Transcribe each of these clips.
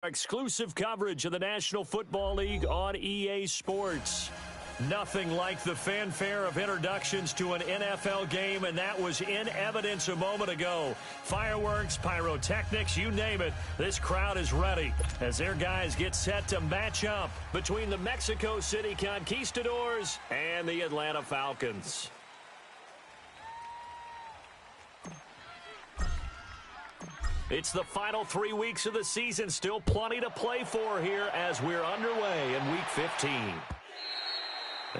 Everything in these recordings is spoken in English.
Exclusive coverage of the National Football League on EA Sports. Nothing like the fanfare of introductions to an NFL game, and that was in evidence a moment ago. Fireworks, pyrotechnics, you name it. This crowd is ready as their guys get set to match up between the Mexico City Conquistadors and the Atlanta Falcons. It's the final 3 weeks of the season. Still plenty to play for here as we're underway in Week 15.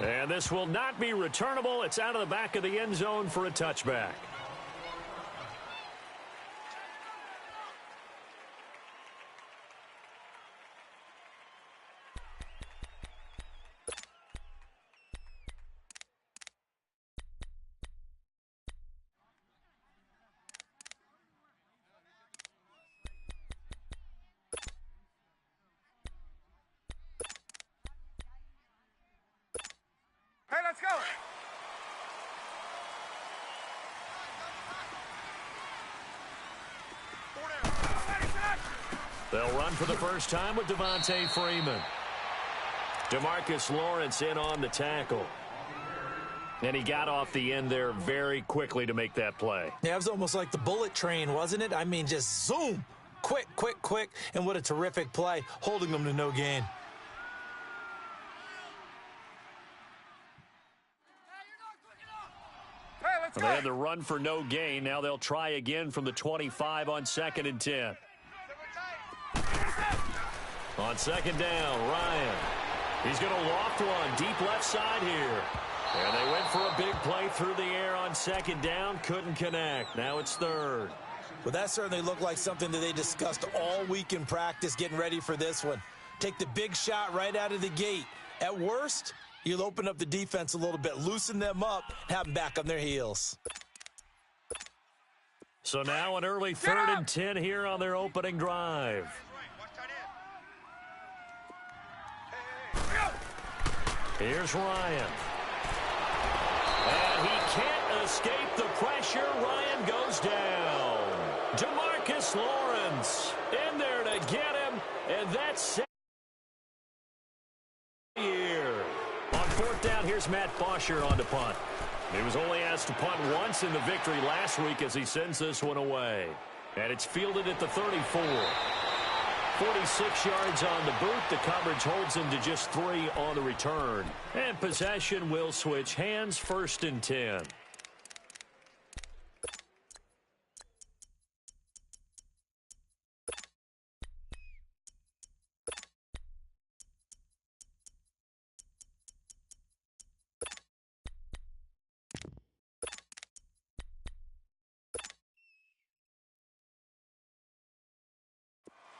And this will not be returnable. It's out of the back of the end zone for a touchback. Let's go. They'll run for the first time with Devontae Freeman. DeMarcus Lawrence in on the tackle. And he got off the end there very quickly to make that play. Yeah, it was almost like the bullet train, wasn't it? I mean, just zoom. Quick, quick, quick. And what a terrific play, holding them to no gain. They had the run for no gain. Now they'll try again from the 25 on 2nd and 10. On 2nd down, Ryan. He's going to loft one deep left side here. And they went for a big play through the air on 2nd down. Couldn't connect. Now it's 3rd. Well, that certainly looked like something that they discussed all week in practice, getting ready for this one. Take the big shot right out of the gate. At worst, you'll open up the defense a little bit, loosen them up, have them back on their heels. So now an early 3rd and 10 here on their opening drive. Here's Ryan. And he can't escape the pressure. Ryan goes down. DeMarcus Lawrence in there to get him, and that's here. On 4th down, here's Matt Bosher on the punt. He was only asked to punt once in the victory last week as he sends this one away. And it's fielded at the 34. 46 yards on the boot. The coverage holds him to just 3 on the return. And possession will switch hands, 1st and 10.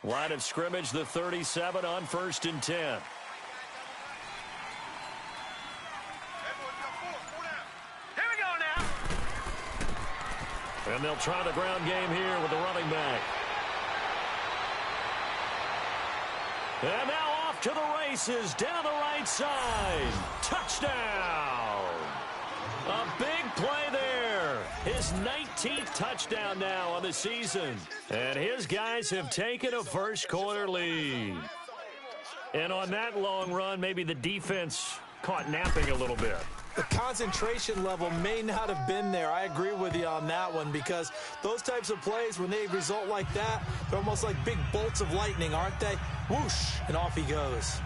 Line of scrimmage, the 37 on 1st and 10. Here we go now. And they'll try the ground game here with the running back. And now off to the races down the right side. Touchdown! A big play there. His 19th touchdown now on the season. And his guys have taken a first-quarter lead. And on that long run, maybe the defense caught napping a little bit. The concentration level may not have been there. I agree with you on that one because those types of plays, when they result like that, they're almost like big bolts of lightning, aren't they? Whoosh, and off he goes.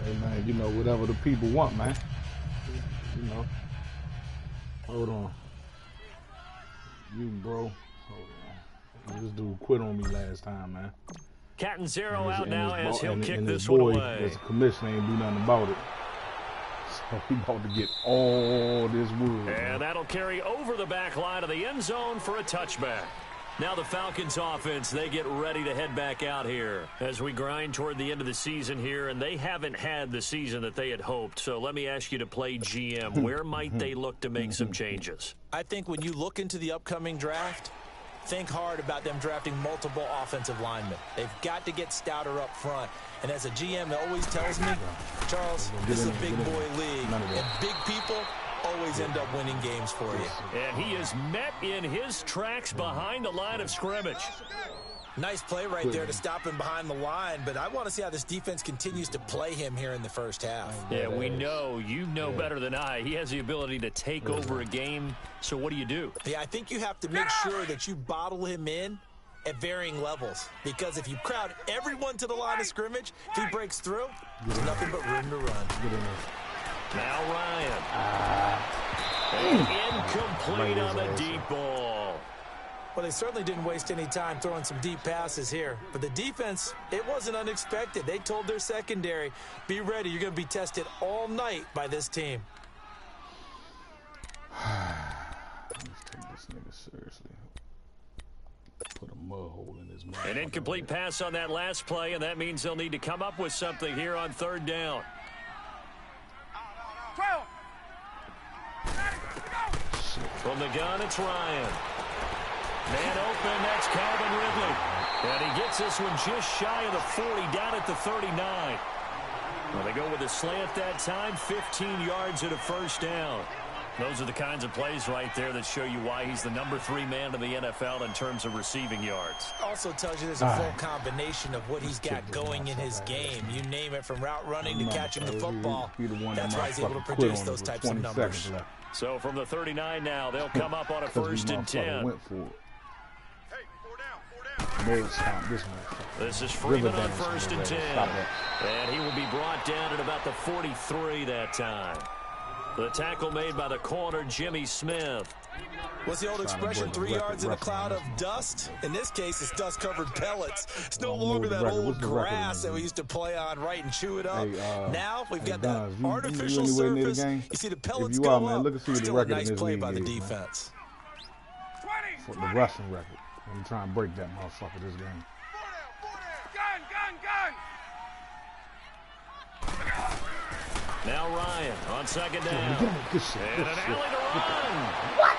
Hey, man, you know, whatever the people want, man. You know. Hold on. You, bro. Hold on. This dude quit on me last time, man. Catanzaro out now as he'll kick this one one away. As a commissioner, ain't do nothing about it. So he about to get all this wood. And man. that'll carry over the back line of the end zone for a touchback. Now the Falcons offense, they get ready to head back out here as we grind toward the end of the season here, and they haven't had the season that they had hoped. So let me ask you to play GM. Where might they look to make some changes? I think when you look into the upcoming draft, think hard about them drafting multiple offensive linemen. They've got to get stouter up front. And as a GM, it always tells me, Charles, this is a big boy league. And big people always end up winning games for you. And he is met in his tracks behind the line of scrimmage. Nice play right there to stop him behind the line, but I want to see how this defense continues to play him here in the first half. Yeah, we know. You know better than I. He has the ability to take over a game, so what do? Yeah, I think you have to make sure that you bottle him in at varying levels, because if you crowd everyone to the line of scrimmage, if he breaks through, there's nothing but room to run. Now Ryan. And incomplete on the deep ball. Well, they certainly didn't waste any time throwing some deep passes here. But the defense, it wasn't unexpected. They told their secondary, be ready. You're going to be tested all night by this team. Let's take this nigga seriously. Put a mud hole in his mouth. An incomplete pass on that last play, and that means they'll need to come up with something here on third down. From the gun, it's Ryan. Man open, that's Calvin Ridley. And he gets this one just shy of the 40, down at the 39. Well, they go with a slant that time, 15 yards at a first down. Those are the kinds of plays right there that show you why he's the number 3 man in the NFL in terms of receiving yards. Also tells you there's a full combination of what he's got going in his game. You name it, from route running to catching the football. That's why he's able to produce those types of numbers. So from the 39 now, they'll come up on a 1st and 10. This is Freeman on 1st and 10. And he will be brought down at about the 43 that time. The tackle made by the corner, Jimmy Smith. What's the old expression, 3 yards in a cloud of dust? In this case, it's dust-covered pellets. It's no longer that old grass that we used to play on, right, and chew it up. Now we've got that artificial surface. You see the pellets go up. Still a nice play by the defense. For the rushing record. I'm trying to break that motherfucker this game. Now Ryan on 2nd down. And an alley to run. What?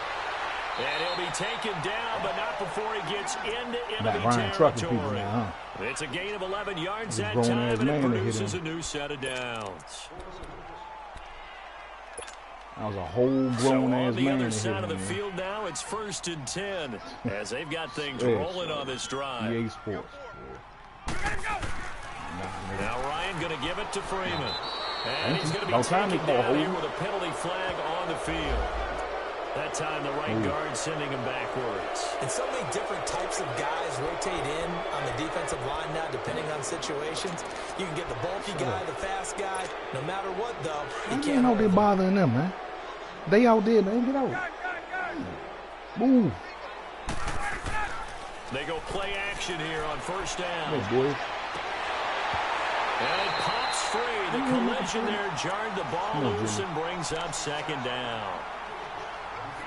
And he'll be taken down, but not before he gets into enemy territory. It's a gain of 11 yards that time, and it produces a new set of downs. That was a whole grown-ass man. On the other side of the field now, it's 1st and 10, as they've got things rolling on this drive. EA Sports. Now Ryan going to give it to Freeman. And he's going to be taken down here with a penalty flag on the field. That time the right guard sending him backwards. And so many different types of guys rotate in on the defensive line now, depending on situations. You can get the bulky guy, the fast guy. No matter what, though, you can't. Know they bothering them, man. They out there, man. Get out. Move. They go play action here on 1st down. Hey, boy. And it pops free. The collision there jarred the ball loose and brings up 2nd down.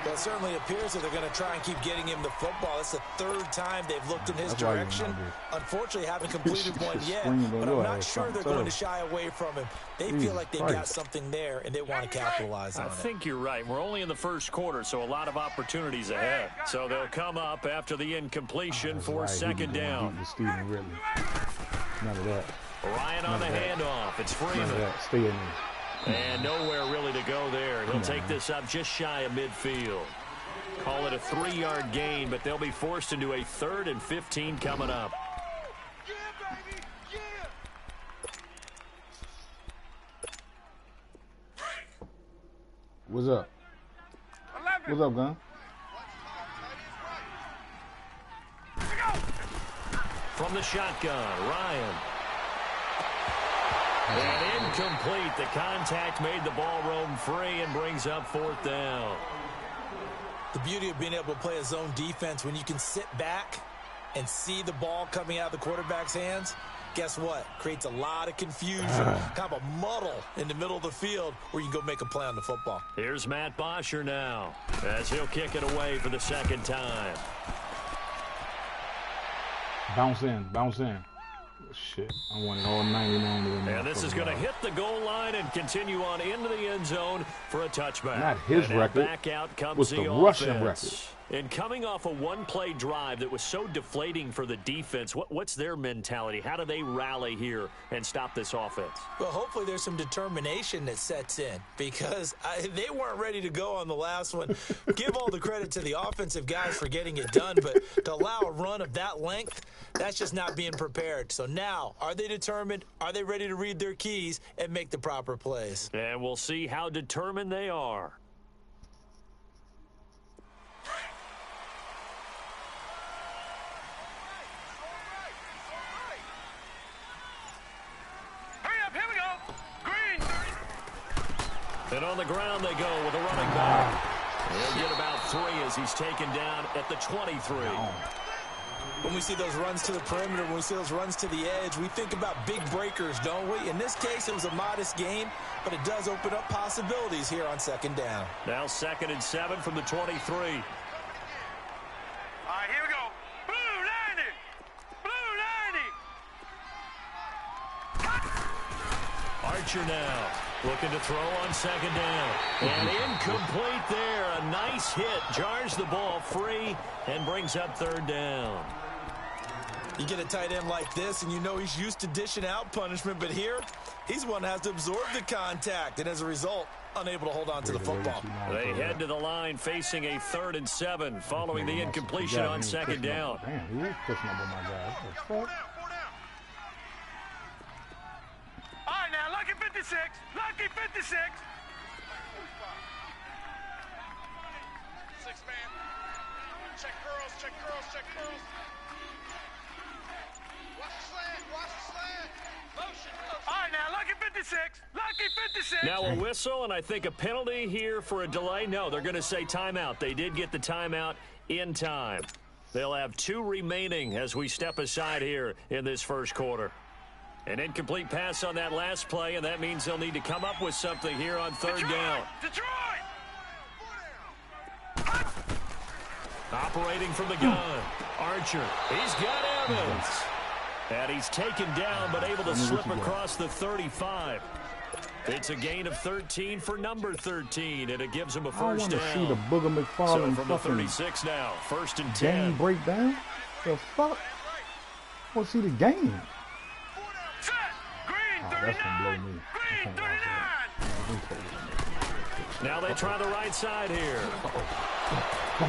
Well, it certainly appears that they're going to try and keep getting him the football. It's the 3rd time they've looked in his direction. Unfortunately, haven't completed one yet, but I'm not sure they're going to shy away from him. They feel like they've got something there, and they want to capitalize on it. I think you're right. We're only in the 1st quarter, so a lot of opportunities ahead. So they'll come up after the incompletion for 2nd down. None of that. Ryan on the handoff. It's Freeman. Stay in there. And nowhere really to go there. He'll take this up just shy of midfield. Call it a 3-yard gain, but they'll be forced into a 3rd and 15 coming up. What's up? What's up, Gun? From the shotgun, Ryan. And incomplete. The contact made the ball roam free and brings up 4th down. The beauty of being able to play a zone defense, when you can sit back and see the ball coming out of the quarterback's hands, guess what? Creates a lot of confusion, kind of a muddle in the middle of the field where you can go make a play on the football. Here's Matt Bosher now, as he'll kick it away for the 2nd time. Bounce in, bounce in. Shit, I wanted all 99 of them. And this is going to hit the goal line and continue on into the end zone for a touchback. Not his record. Back out comes What's the rushing record? And coming off a one-play drive that was so deflating for the defense, what's their mentality? How do they rally here and stop this offense? Well, hopefully there's some determination that sets in because they weren't ready to go on the last one. Give all the credit to the offensive guys for getting it done, but to allow a run of that length, that's just not being prepared. So now, are they determined? Are they ready to read their keys and make the proper plays? And we'll see how determined they are. And on the ground they go with a running back. He'll get about 3 as he's taken down at the 23. When we see those runs to the perimeter, when we see those runs to the edge, we think about big breakers, don't we? In this case, it was a modest gain, but it does open up possibilities here on second down. Now 2nd and 7 from the 23. All right, here we go. Blue 90. Blue 90. Archer now looking to throw on second down. And incomplete there. A nice hit. Jars the ball free and brings up 3rd down. You get a tight end like this, and you know he's used to dishing out punishment, but here, he's one that has to absorb the contact, and as a result, unable to hold on to the football. They head to the line facing a 3rd and 7 following the incompletion on second down. Man, he was pushing up on my guy. What the fuck? All right, now, lucky 56. Lucky 56. 6-man. Check girls, check girls, check girls. Watch the slant, watch the slant. Motion. All right, now, lucky 56. Lucky 56. Now a whistle and I think a penalty here for a delay. No, they're going to say timeout. They did get the timeout in time. They'll have 2 remaining as we step aside here in this first quarter. An incomplete pass on that last play, and that means they'll need to come up with something here on 3rd down. Detroit! Operating from the gun, Archer. He's got Evans. And he's taken down, but able to slip across the 35. It's a gain of 13 for number 13, and it gives him a first down. I want to see the Booger McFarland from the 36 now, 1st and 10. Game breakdown? The fuck? I want to see the game. Set! Green 39! That's gonna blow me. Green 39! Now they try the right side here. A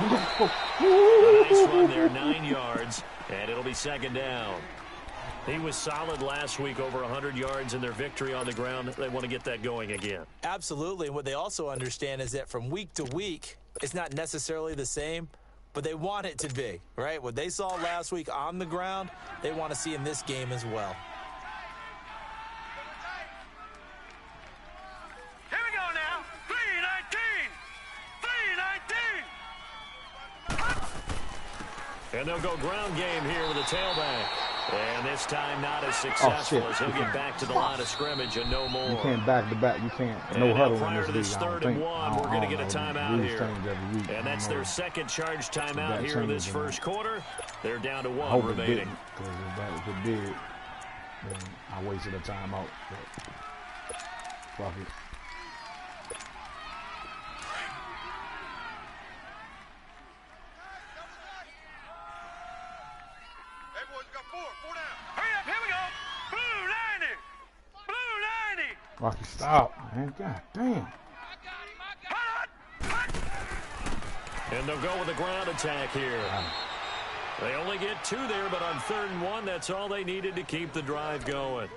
Nice nice run there, 9 yards, and it'll be 2nd down. He was solid last week, over 100 yards in their victory on the ground. They want to get that going again. Absolutely, and what they also understand is that from week to week, it's not necessarily the same, but they want it to be, right? What they saw last week on the ground, they want to see in this game as well. Here we go now. 3-19. 3-19. And they'll go ground game here with a tailback. And this time not as successful as he'll get back to the line of scrimmage and no more. You can't back to back. You can't. No huddle in prior to this league, 3rd and 1, we're going to get a timeout here. And that's their 2nd charge timeout here in this first quarter. They're down to 1 remaining. Because if it did, then I wasted a timeout. But fuck it. Rocky, stop, man. God damn. And they'll go with a ground attack here. They only get 2 there, but on 3rd and 1, that's all they needed to keep the drive going.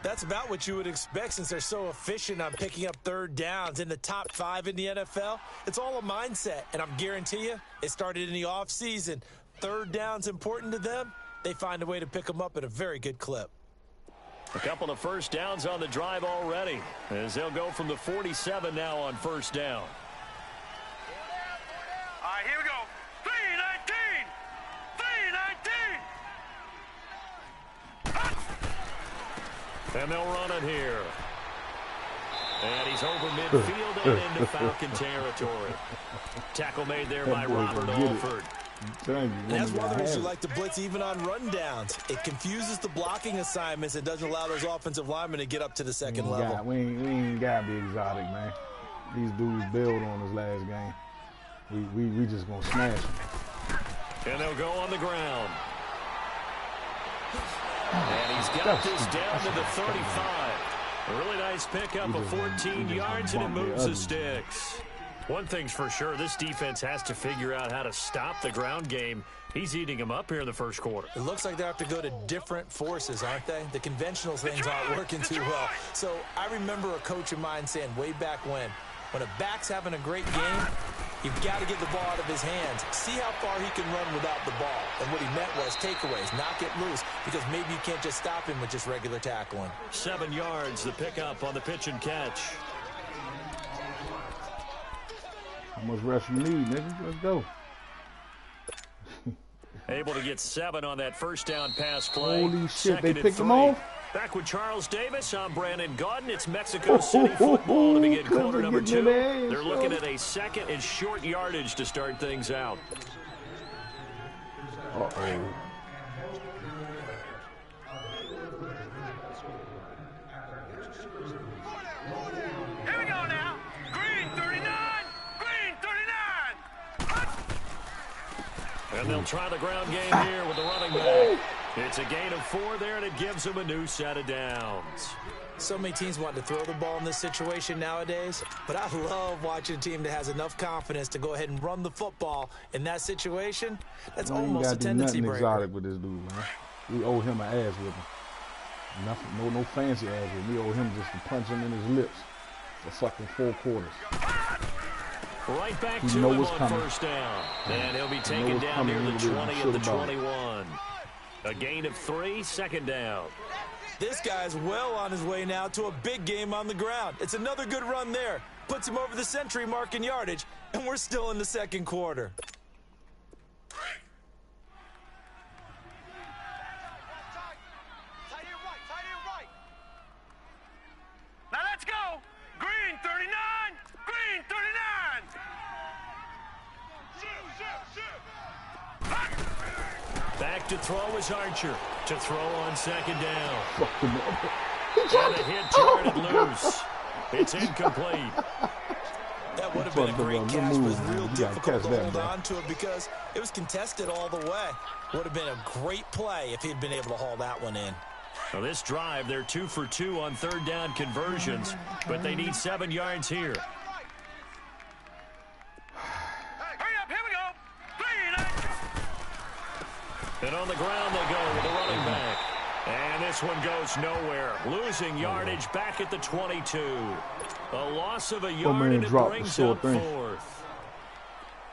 That's about what you would expect since they're so efficient on picking up 3rd downs in the top 5 in the NFL. It's all a mindset, and I'm guarantee you it started in the offseason. 3rd down's important to them. They find a way to pick them up at a very good clip. A couple of first downs on the drive already, as they'll go from the 47 now on 1st down. All right, here we go. 3-19. 3-19. And they'll run it here. And he's over midfield and into Falcon territory. Tackle made there by Robert Alford. And that's one of the reasons you like to blitz even on rundowns. It confuses the blocking assignments and doesn't allow those offensive linemen to get up to the second level. We ain't got to be exotic, man. These dudes bailed on us last game. We just gonna smash them. And they'll go on the ground. And he's got this down to the 35. A really nice pickup of 14 yards, and it moves the sticks. One thing's for sure, this defense has to figure out how to stop the ground game. He's eating them up here in the first quarter. It looks like they have to go to different forces, aren't they? The conventional things aren't working too well. So I remember a coach of mine saying way back when a back's having a great game, you've got to get the ball out of his hands. See how far he can run without the ball. And what he meant was takeaways, not get loose, because maybe you can't just stop him with just regular tackling. 7 yards, the pickup on the pitch and catch. How much rest you need, nigga? Let's go. Able to get 7 on that first down pass play. Holy shit, they Second picked him and 3. off? Back with Charles Davis, I'm Brandon Gaudin. It's Mexico City football to begin quarter number 2. They're looking at a second and short yardage to start things out. Here we go now. Green 39. Green 39. And they'll try the ground game here with the running back. It's a gain of 4 there, and it gives them a new set of downs. So many teams want to throw the ball in this situation nowadays, but I love watching a team that has enough confidence to go ahead and run the football in that situation. That's almost a tendency breaker. Exotic with this dude, man. We owe him an ass with him. Nothing, no fancy ass with him. We owe him just to punch him in his lips for fucking 4 quarters. Right back to him on first down. And he'll be taken down near the 20 of the 21. A gain of 3, second down. This guy's well on his way now to a big game on the ground. It's another good run there. Puts him over the century mark in yardage, and we're still in the second quarter. Now let's go. Green 39. Green 39. Back to throw is Archer. To throw on second down. And a hit jarred loose. It's incomplete. That would have been a great catch, but it's real difficult to hold on to it because it was contested all the way. Would have been a great play if he'd been able to haul that one in. Well, this drive, they're 2 for 2 on third down conversions, but they need 7 yards here. And on the ground they go with the running back. And this one goes nowhere. Losing yardage back at the 22. A loss of a yard, and it brings up 4th.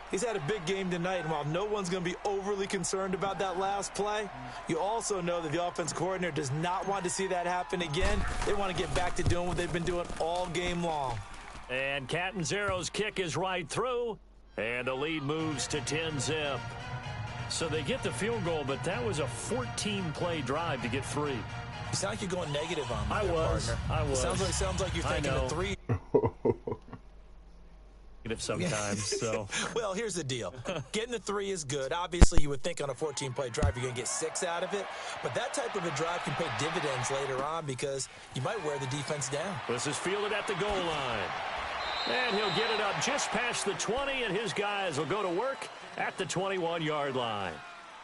He's had a big game tonight, and while no one's going to be overly concerned about that last play, you also know that the offense coordinator does not want to see that happen again. They want to get back to doing what they've been doing all game long. And Catanzaro's kick is right through, and the lead moves to 10-zip. So they get the field goal, but that was a 14-play drive to get 3. You sound like you're going negative on me. I was. Sounds like you're thinking of 3. Sometimes, so. Well, here's the deal. Getting the 3 is good. Obviously, you would think on a 14-play drive you're going to get 6 out of it. But that type of a drive can pay dividends later on because you might wear the defense down. This is fielded at the goal line. And he'll get it up just past the 20, and his guys will go to work at the 21-yard line.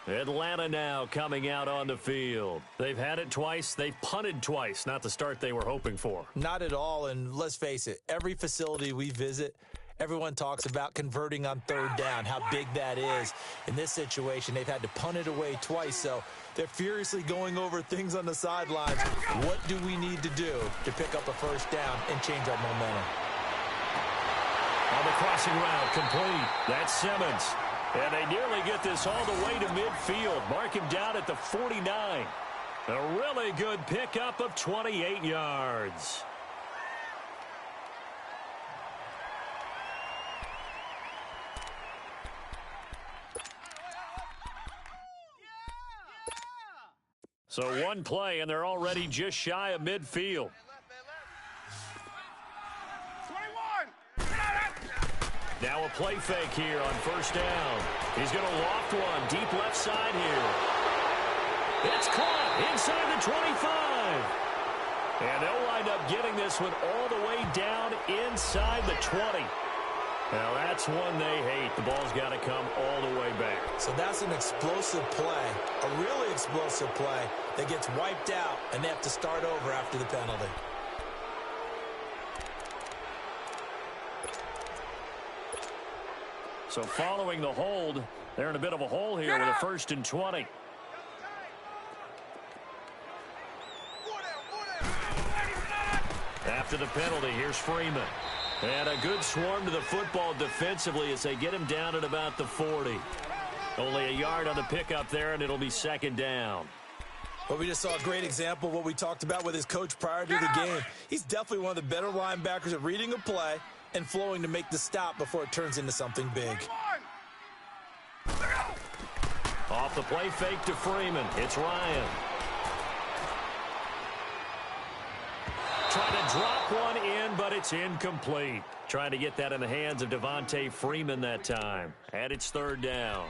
Atlanta now coming out on the field. They've had it twice. They've punted twice. Not the start they were hoping for. Not at all, and let's face it, every facility we visit, everyone talks about converting on third down, how big that is. In this situation, they've had to punt it away twice, so they're furiously going over things on the sidelines. What do we need to do to pick up a first down and change our momentum? On the crossing route, complete. That's Simmons. And they nearly get this all the way to midfield. Mark him down at the 49. A really good pickup of 28 yards. So one play, and they're already just shy of midfield. Now a play fake here on first down. He's going to loft one deep left side here. It's caught inside the 25. And they'll wind up getting this one all the way down inside the 20. Now that's one they hate. The ball's got to come all the way back. So that's an explosive play, a really explosive play that gets wiped out, and they have to start over after the penalty. So following the hold, they're in a bit of a hole here with a 1st and 20. After the penalty, here's Freeman. And a good swarm to the football defensively as they get him down at about the 40. Only a yard on the pickup there, and it'll be 2nd down. Well, we just saw a great example of what we talked about with his coach prior to the game. He's definitely one of the better linebackers at reading a play and flowing to make the stop before it turns into something big. Off the play fake to Freeman. It's Ryan. Trying to drop one in, but it's incomplete. Trying to get that in the hands of Devontae Freeman that time. And it's 3rd down.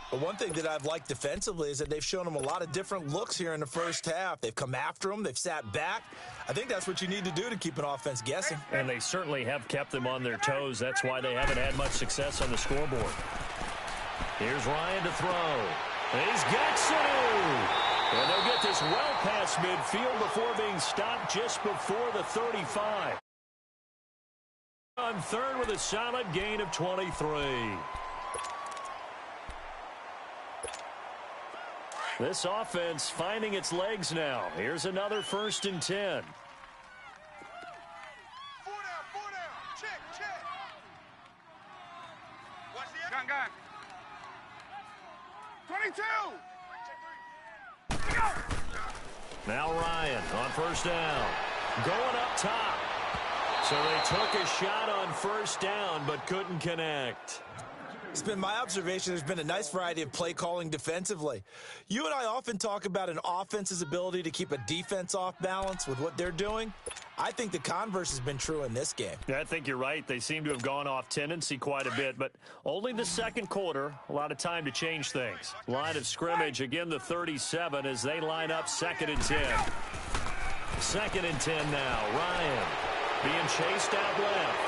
But one thing that I've liked defensively is that they've shown him a lot of different looks here in the first half. They've come after him. They've sat back. I think that's what you need to do to keep an offense guessing. And they certainly have kept them on their toes. That's why they haven't had much success on the scoreboard. Here's Ryan to throw. And he's got Sanu. And they'll get this well past midfield before being stopped just before the 35. On 3rd with a solid gain of 23. This offense finding its legs now. Here's another 1st and 10. 4 down, 4 down. Check. Watch the gun. 22. Now Ryan on 1st down. Going up top. So they took a shot on 1st down but couldn't connect. It's been my observation there's been a nice variety of play calling defensively. You and I often talk about an offense's ability to keep a defense off balance with what they're doing. I think the converse has been true in this game. Yeah, I think you're right. They seem to have gone off tendency quite a bit, but only the 2nd quarter. A lot of time to change things. Line of scrimmage, again the 37 as they line up 2nd and 10. 2nd and 10 now. Ryan being chased out left.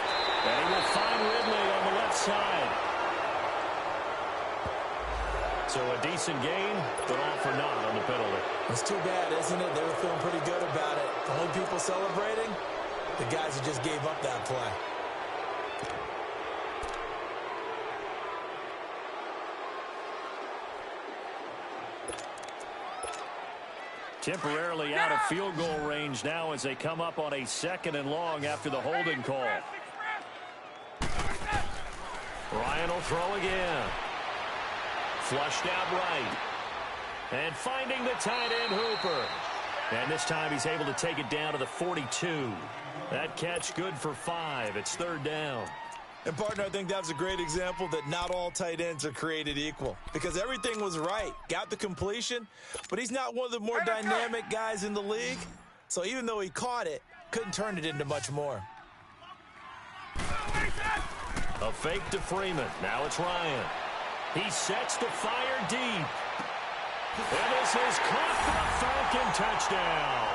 And he will find Ridley on the left side. So a decent gain, but all for naught on the penalty. It's too bad, isn't it? They were feeling pretty good about it. The only people celebrating, the guys who just gave up that play. Temporarily out of field goal range now as they come up on a 2nd and long after the holding call. Ryan will throw again. Flushed out right. And finding the tight end Hooper. And this time he's able to take it down to the 42. That catch good for 5. It's 3rd down. And, partner, I think that's a great example that not all tight ends are created equal. Because everything was right. Got the completion, but he's not one of the more dynamic guys in the league. So even though he caught it, couldn't turn it into much more. A fake to Freeman. Now it's Ryan. He sets to fire deep. And this is caught for a Falcon touchdown.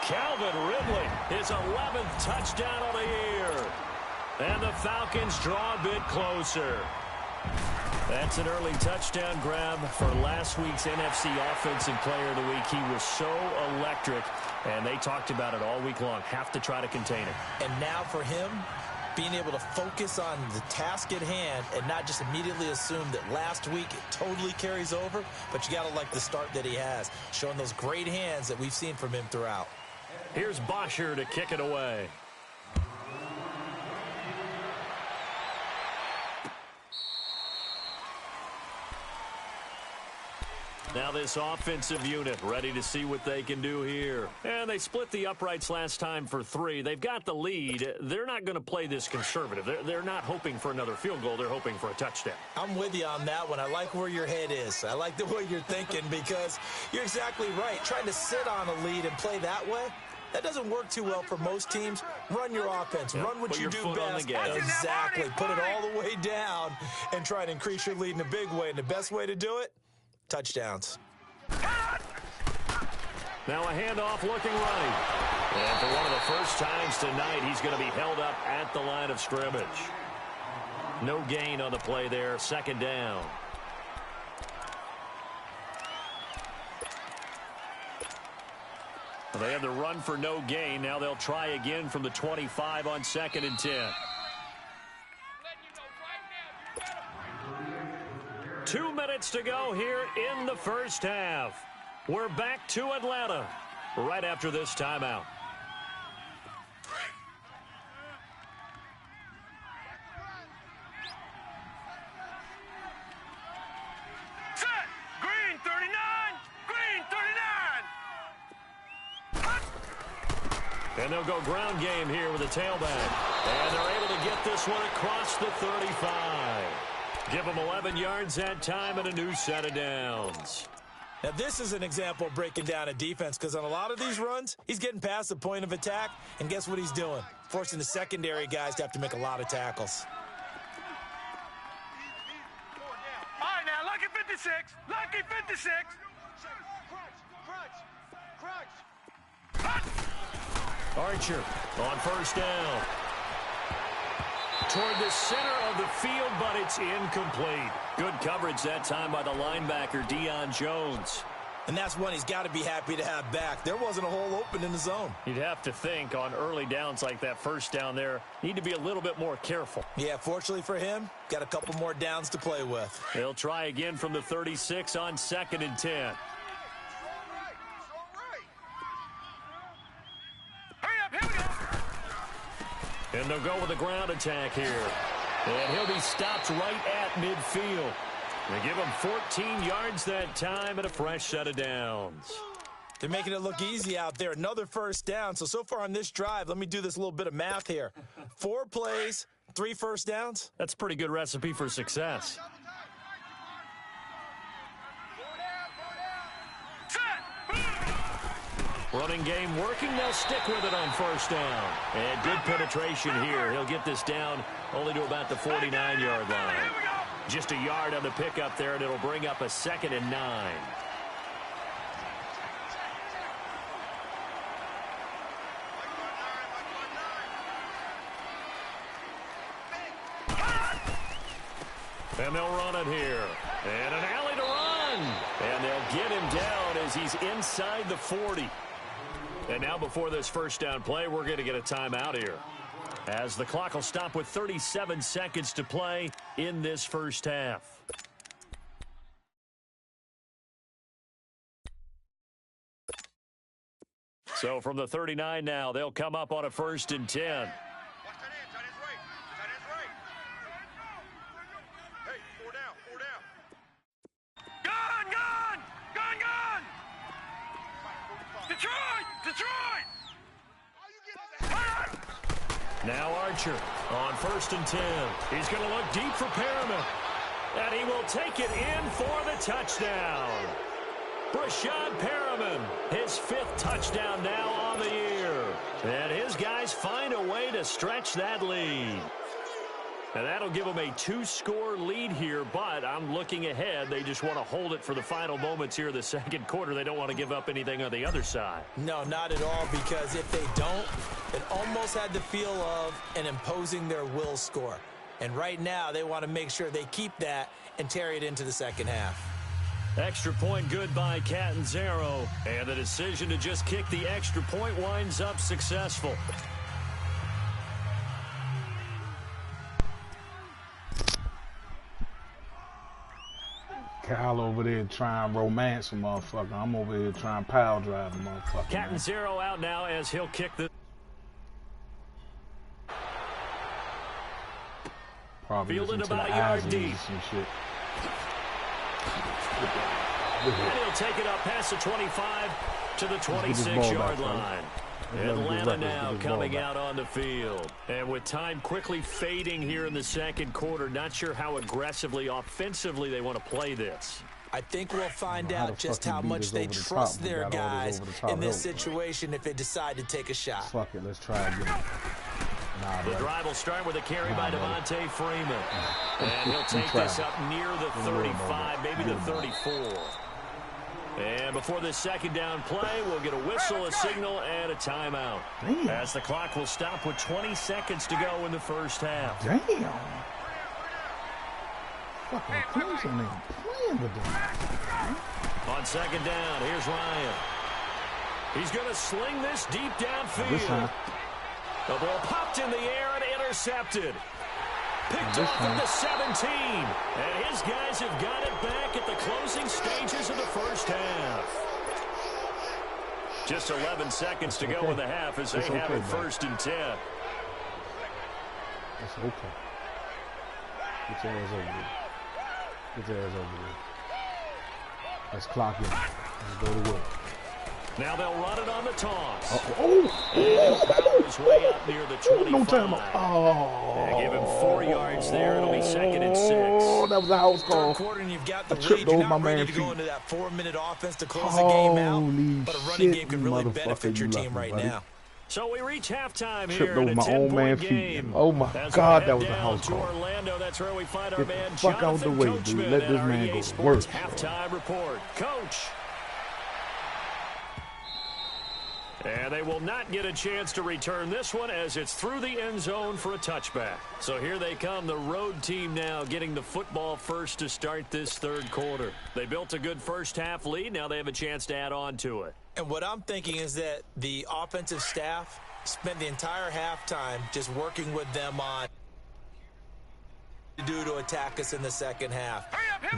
Calvin Ridley, his 11th touchdown of the year. And the Falcons draw a bit closer. That's an early touchdown grab for last week's NFC Offensive Player of the Week. He was so electric, and they talked about it all week long. Have to try to contain it. And now for him, being able to focus on the task at hand and not just immediately assume that last week it totally carries over, but you got to like the start that he has, showing those great hands that we've seen from him throughout. Here's Bosher to kick it away. Now this offensive unit ready to see what they can do here. And they split the uprights last time for 3. They've got the lead. They're not going to play this conservative. They're not hoping for another field goal. They're hoping for a touchdown. I'm with you on that one. I like where your head is. I like the way you're thinking because you're exactly right. Trying to sit on a lead and play that way, that doesn't work too well for most teams. Run your offense. Yep. Run what you do best. Exactly. Put it all the way down and try to increase your lead in a big way. And the best way to do it, touchdowns. Now a handoff looking right. And for one of the first times tonight, he's going to be held up at the line of scrimmage. No gain on the play there, second down. They had the run for no gain. Now they'll try again from the 25 on 2nd and 10. 2 minutes to go here in the first half. We're back to Atlanta right after this timeout. Set! Green 39! Green 39! And they'll go ground game here with a tailback. And they're able to get this one across the 35. Give them 11 yards that time and a new set of downs. Now, this is an example of breaking down a defense because on a lot of these runs, he's getting past the point of attack, and guess what he's doing? Forcing the secondary guys to have to make a lot of tackles. All right, now, lucky 56. Lucky 56. Crunch. Archer on first down. Toward the center of the field, but it's incomplete. Good coverage that time by the linebacker, Deion Jones. And that's one he's got to be happy to have back. There wasn't a hole open in the zone. You'd have to think on early downs like that first down there, need to be a little bit more careful. Yeah, fortunately for him, got a couple more downs to play with. They'll try again from the 36 on 2nd and 10. And they'll go with a ground attack here. And he'll be stopped right at midfield. They give him 14 yards that time and a fresh set of downs. They're making it look easy out there. Another first down. So far on this drive, let me do this little bit of math here. 4 plays, 3 first downs. That's a pretty good recipe for success. Running game working. They'll stick with it on first down. And good penetration here. He'll get this down only to about the 49-yard line. Just a yard on the pickup there, and it'll bring up a 2nd and 9. And they'll run it here. And an alley to run. And they'll get him down as he's inside the 40. And now before this first down play, we're going to get a timeout here, as the clock will stop with 37 seconds to play in this first half. So from the 39 now, they'll come up on a 1st and 10. Watch that end, tight end's right. Tight end's right. Hey, 4 down, 4 down. Gone! Detroit! Now Archer on 1st and 10. He's going to look deep for Perriman. And he will take it in for the touchdown. Brashad Perriman, his 5th touchdown now on the year. And his guys find a way to stretch that lead. And that'll give them a 2-score lead here, but I'm looking ahead. They just want to hold it for the final moments here of the second quarter. They don't want to give up anything on the other side. No, not at all, because if they don't, it almost had the feel of an imposing their will score. And right now, they want to make sure they keep that and carry it into the second half. Extra point good by Catanzaro. And the decision to just kick the extra point winds up successful. Kyle over there trying to romance a motherfucker. I'm over here trying to pile drive a motherfucker. Catanzaro out now as he'll kick the... Probably fielded into about the a yard eyes deep. Some shit. And he'll take it up past the 25 to the 26-yard line. Atlanta now coming out on the field. And with time quickly fading here in the second quarter, not sure how aggressively, offensively they want to play this. I think we'll find out just how much they trust their guys in this situation if they decide to take a shot. Fuck it, let's try again. The drive will start with a carry by Devontae Freeman. And he'll take this up near the 35, maybe the 34. And before this second down play, we'll get a whistle, a signal, and a timeout. As the clock will stop with 20 seconds to go in the first half. Damn. fucking Clemson ain't playing with them. On second down, here's Ryan. He's going to sling this deep downfield. The ball popped in the air and intercepted. Picked off at the 17. And his guys have got it back at the closing stages of the first half. Just 11 seconds to go in the half as they have it 1st and 10. That's okay. Get your ass over there. Get your ass over there. Let's clock in. Let's go to work. Now they'll run it on the toss. Oh! His way up near the 25. No time. Oh! Give him 4 yards there. It'll be 2nd and 6. Oh, that was a house call. Third quarter, and you've got the lead. You're not ready to go into that 4-minute offense to close the game out. But a running game can really benefit your team right now. So we reach halftime here. Tripped over my own man feet. Oh my God, that was a house call. Orlando, that's where we find our Get man the fuck out the way, dude. Let this man go work. Halftime report. Coach. And they will not get a chance to return this one as it's through the end zone for a touchback. So here they come, the road team now getting the football first to start this third quarter. They built a good first half lead. Now they have a chance to add on to it. And what I'm thinking is that the offensive staff spent the entire halftime just working with them on to attack us in the second half.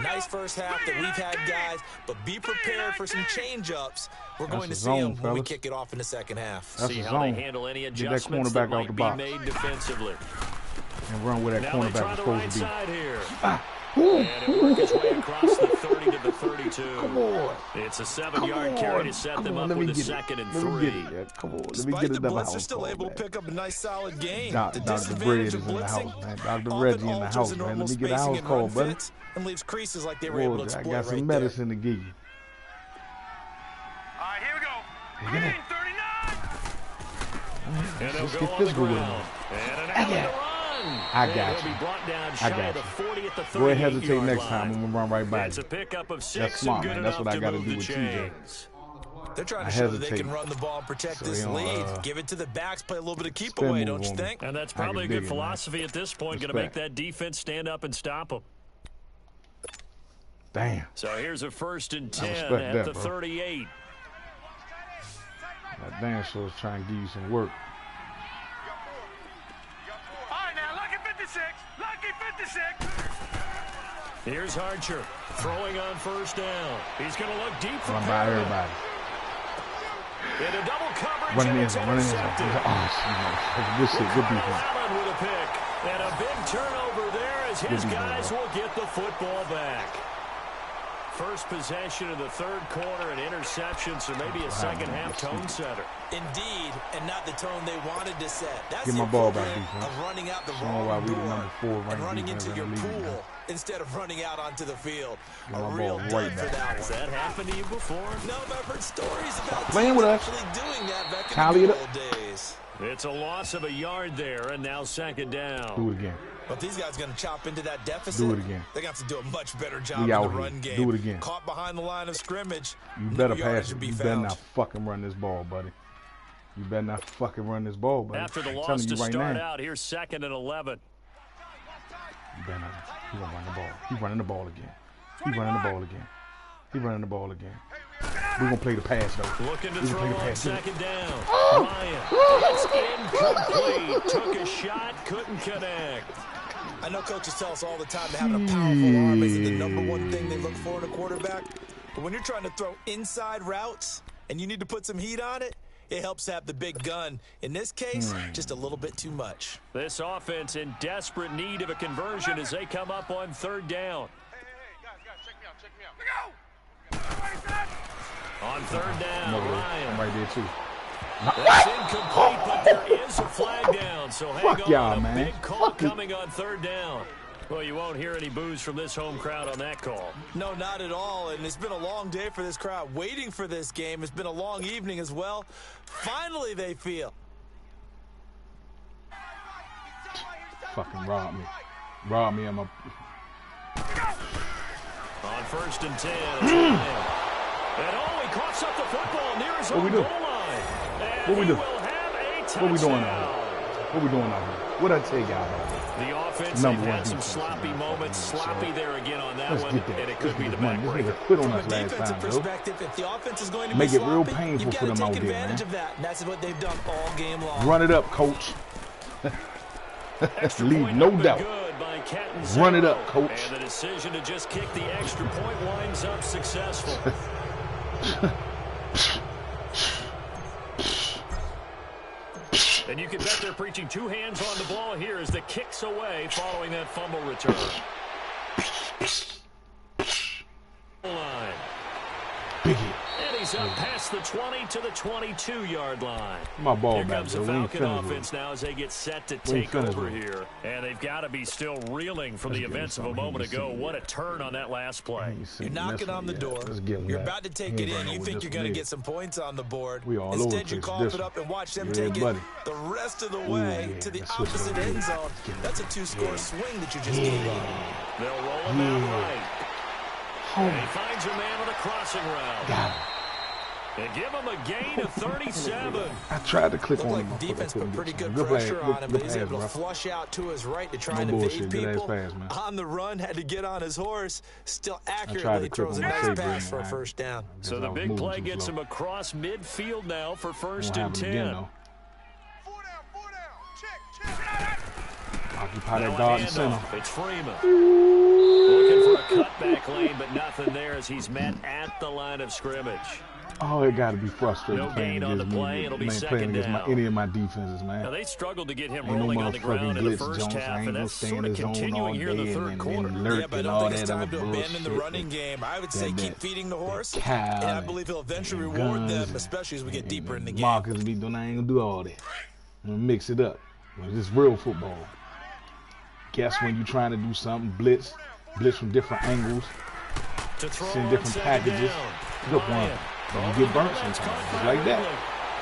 Nice first half that we've had, guys, but be prepared for some change-ups. We're going to see them when we kick it off in the second half. See how they handle any adjustments that might be made defensively. And run where that cornerback is supposed to be. And it worked its way across the 30 to the 32. Come on. It's a 7-yard carry to set them up with a 2nd and 3. Come on. Despite the blitz, they're still able to pick up a nice, solid game. Dr. Bread is in the house, man. Dr. Reggie in the house, man. Let me get a house call, buddy. And leaves creases like they were able to exploit. I got some medicine to give you. All right, here we go. Green 39. And Let's they'll get go on this the going. ground. And an out of the run. I got you. I got you. Go ahead, hesitate next time. I'm going to run right by you. It's a pickup of 6. That's smart, man. That's what I got to do with TJ. They're trying to show that they can run the ball and protect this lead. Give it to the backs, play a little bit of keep away, don't you think? And that's probably a good philosophy at this point. Going to make that defense stand up and stop them. Damn. So here's a 1st and 10 at the 38. That damn sure is trying to give you some work. All right, now, lucky 56. Lucky 56. Here's Archer throwing on 1st down. He's going to look deep for Run by everybody. In a double coverage, running in. intercepted. Oh, good shit. Good defense. Allen with a pick. And a big turnover there as his guys will get the football back. First possession of the third quarter, an interception, so maybe a second half tone setter. Indeed, and not the tone they wanted to set. That's Get the my ball back, equivalent defense. of running out the Showing why wrong we the door number 4 and ranked running defense into in your the league, pool instead of running out onto the field. Get A my real ball dud right for back. that Has one. that happened to you before? No, but I've heard stories about playing teams with us. actually doing that back Tally in the it good old days. It's a loss of a yard there, and now 2nd down. Do it again. But these guys going to chop into that deficit. Do it again. They got to do a much better job We in the out here. run game. Do it again. Caught behind the line of scrimmage. You No better yardage pass to it. be You better found. not fucking run this ball, buddy. You better not fucking run this ball, buddy. After the I'm loss telling to you right start now. out, here's 2nd and 11. You better not. He gonna run the ball. He running the ball again. He running the ball again. He running the ball again. We're gonna play the pass though. Looking to We're throw gonna play the on pass. 2nd down. Ryan, it's incomplete. Took a shot, couldn't connect. I know coaches tell us all the time that having a powerful arm isn't the number one thing they look for in a quarterback. But when you're trying to throw inside routes and you need to put some heat on it, it helps to have the big gun. In this case, just a little bit too much. This offense in desperate need of a conversion as they come up on 3rd down. Hey, guys, check me out. On 3rd down, I'm Ryan. right there too. That's incomplete, but there is a flag down. So hang Fuck on, y'all, a man. big call Fuck it. coming on 3rd down. Well, you won't hear any boos from this home crowd on that call. No, not at all. And it's been a long day for this crowd waiting for this game. It's been a long evening as well. Finally, they feel. Fucking rob me. Rob me. I'm a. On 1st and 10, it's Ryan. And he coughs up the football near his own goal line. And What we do? will have a touchdown. What we doing now? What we doing out here? What I tell y'all about this? The offense, they've had some sloppy moments. Sloppy there again on that one, and it could be the backbreaker. Quit on From us a last defensive time, though. perspective, if the offense is going to Make be it real sloppy, painful you've for got to them out take there, advantage man. of that. And that's what they've done all game long. Run it up, coach. Extra Leave point no up and doubt. good by Run it Catanzaro. up, coach. And the decision to just kick the extra point winds up successful. And you can bet they're preaching two hands on the ball here as the kick's away following that fumble return. Line. Biggie. And he's up past the 20 to the 22-yard line. My ball Here back, comes the Joe. We ain't Falcon finished with offense now as they get set to We ain't take finished over with it. here. And they've got to be still reeling from the Let's give events him of a something. moment He ain't ago. seen it What a yet. turn on that last play. You're knocking on the door. You're about to take it in. You think you're going to get some points on the board. We all over the Instead, you place. cough This it one. up and watch them Yeah, take buddy. it the rest of the way yeah. to the Let's switch it opposite over. end zone. Get it. That's a two-score Yeah. swing that you just gave up. They'll roll him out right. And he finds a man on a crossing route. Got him. They give him a gain of 37. I tried to click Looked on like him. the defense put pretty good Good pressure pass. on him, but he's Good able to pass, bro. flush out to his right to try No and bullshit. evade Good ass people. pass, man. On the run, had to get on his horse. Still tried accurately to throws a click on nice the pass save for a ring, first down. So the big play gets him across midfield now for first and 10. Four down. Check. Occupy Now that a guard and center. handoff. It's Freeman. Looking for a cutback lane, but nothing there as he's met at the line of scrimmage. Oh, it got to be frustrating No playing gain on against the me, play. It'll be man, second playing against down. any of my defenses, man. Now, they struggled to get him Ain't no rolling on the motherfucking ground in the glitz, first Jones. I half, ain't and gonna that's stay sort in of the zone all continuing here in the day third and quarter. lurk Yeah, but I and don't all think it's that time other to abandon the bullshit. running game. I would say keep feeding the horse, cow and I and- believe he'll eventually and reward them, guns especially as we get and deeper in the game. Marcus be doing, I ain't gonna do all that. I'm gonna mix it up. But it's real football. Guess when you're trying to do something, blitz from different angles, To throw send on different second packages. down. Good one. Ryan. But you get burnt sometimes, just like that.